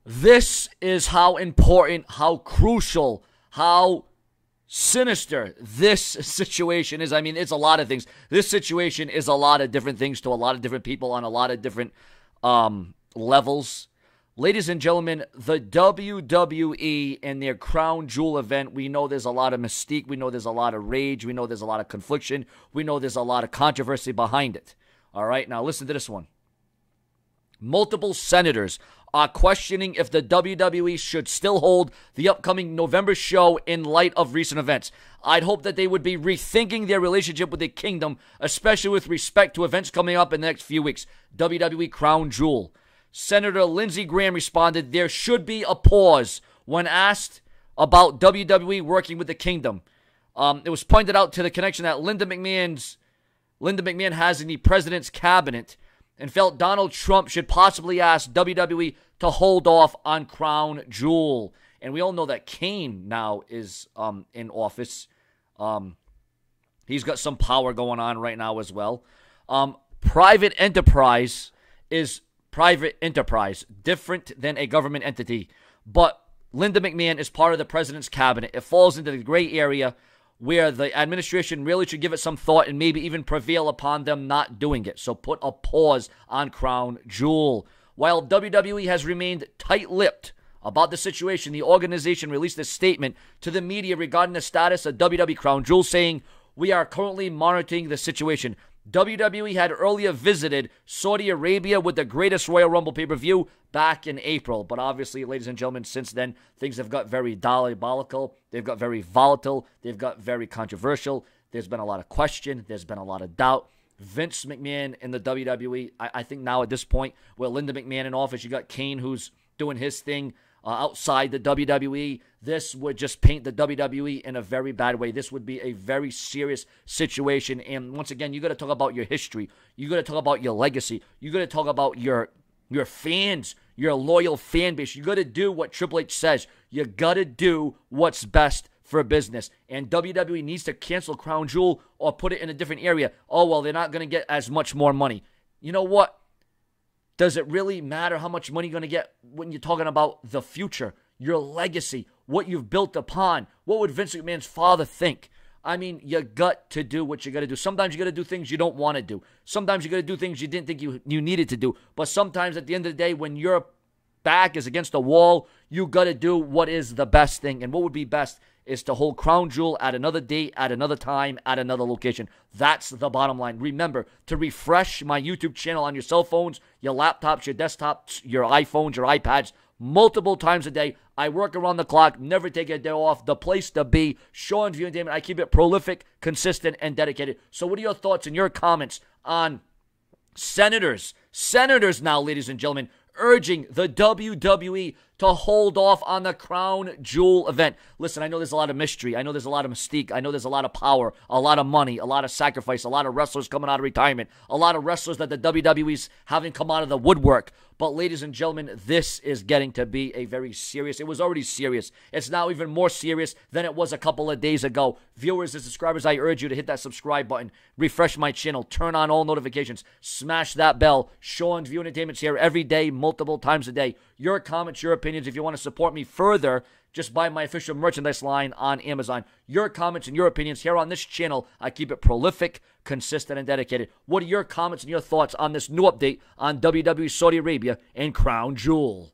This is how important, how crucial, how sinister this situation is. I mean, it's a lot of things. This situation is a lot of different things to a lot of different people on a lot of different levels. Ladies and gentlemen, the WWE and their Crown Jewel event, we know there's a lot of mystique. We know there's a lot of rage. We know there's a lot of confliction. We know there's a lot of controversy behind it. All right, now listen to this one. Multiple senators are questioning if the WWE should still hold the upcoming November show in light of recent events. I'd hope that they would be rethinking their relationship with the kingdom, especially with respect to events coming up in the next few weeks. WWE Crown Jewel. Senator Lindsey Graham responded, there should be a pause when asked about WWE working with the kingdom. It was pointed out to the connection that Linda McMahon has in the president's cabinet, and felt Donald Trump should possibly ask WWE to hold off on Crown Jewel. And we all know that Kane now is in office. He's got some power going on right now as well. Private enterprise is private enterprise, different than a government entity. But Linda McMahon is part of the president's cabinet. It falls into the gray area where the administration really should give it some thought and maybe even prevail upon them not doing it. So put a pause on Crown Jewel. While WWE has remained tight-lipped about the situation, the organization released a statement to the media regarding the status of WWE Crown Jewel, saying, we are currently monitoring the situation. WWE had earlier visited Saudi Arabia with the greatest Royal Rumble pay-per-view back in April. But obviously, ladies and gentlemen, since then, things have got very diabolical. They've got very volatile. They've got very controversial. There's been a lot of question. There's been a lot of doubt. Vince McMahon in the WWE, I think now at this point, with Linda McMahon in office, you got Kane who's doing his thing outside the WWE. This would just paint the WWE in a very bad way. This would be a very serious situation. And once again, you got to talk about your history. You got to talk about your legacy. You got to talk about your fans, your loyal fan base. You got to do what Triple H says. You got to do what's best for business. And WWE needs to cancel Crown Jewel or put it in a different area. Oh, well, they're not going to get as much more money. You know what? Does it really matter how much money you're going to get when you're talking about the future, your legacy, what you've built upon? What would Vince McMahon's father think? I mean, you got to do what you got to do. Sometimes you got to do things you don't want to do. Sometimes you got to do things you didn't think you needed to do. But sometimes at the end of the day, when your back is against a wall, you got to do what is the best thing. And what would be best is to hold Crown Jewel at another date, at another time, at another location. That's the bottom line. Remember to refresh my YouTube channel on your cell phones, your laptops, your desktops, your iPhones, your iPads, multiple times a day. I work around the clock, never take a day off. The place to be, Seanzviewent Entertainment. I keep it prolific, consistent, and dedicated. So what are your thoughts and your comments on senators now, ladies and gentlemen, urging the WWE to hold off on the Crown Jewel event? Listen, I know there's a lot of mystery. I know there's a lot of mystique. I know there's a lot of power, a lot of money, a lot of sacrifice, a lot of wrestlers coming out of retirement, a lot of wrestlers that the WWE's having come out of the woodwork. But ladies and gentlemen, this is getting to be a very serious. It was already serious. It's now even more serious than it was a couple of days ago. Viewers and subscribers, I urge you to hit that subscribe button, refresh my channel, turn on all notifications, smash that bell. Seanzviewent Entertainment's here every day, multiple times a day. Your comments, your opinions. If you want to support me further, just buy my official merchandise line on Amazon. Your comments and your opinions here on this channel. I keep it prolific, consistent, and dedicated. What are your comments and your thoughts on this new update on WWE Saudi Arabia and Crown Jewel?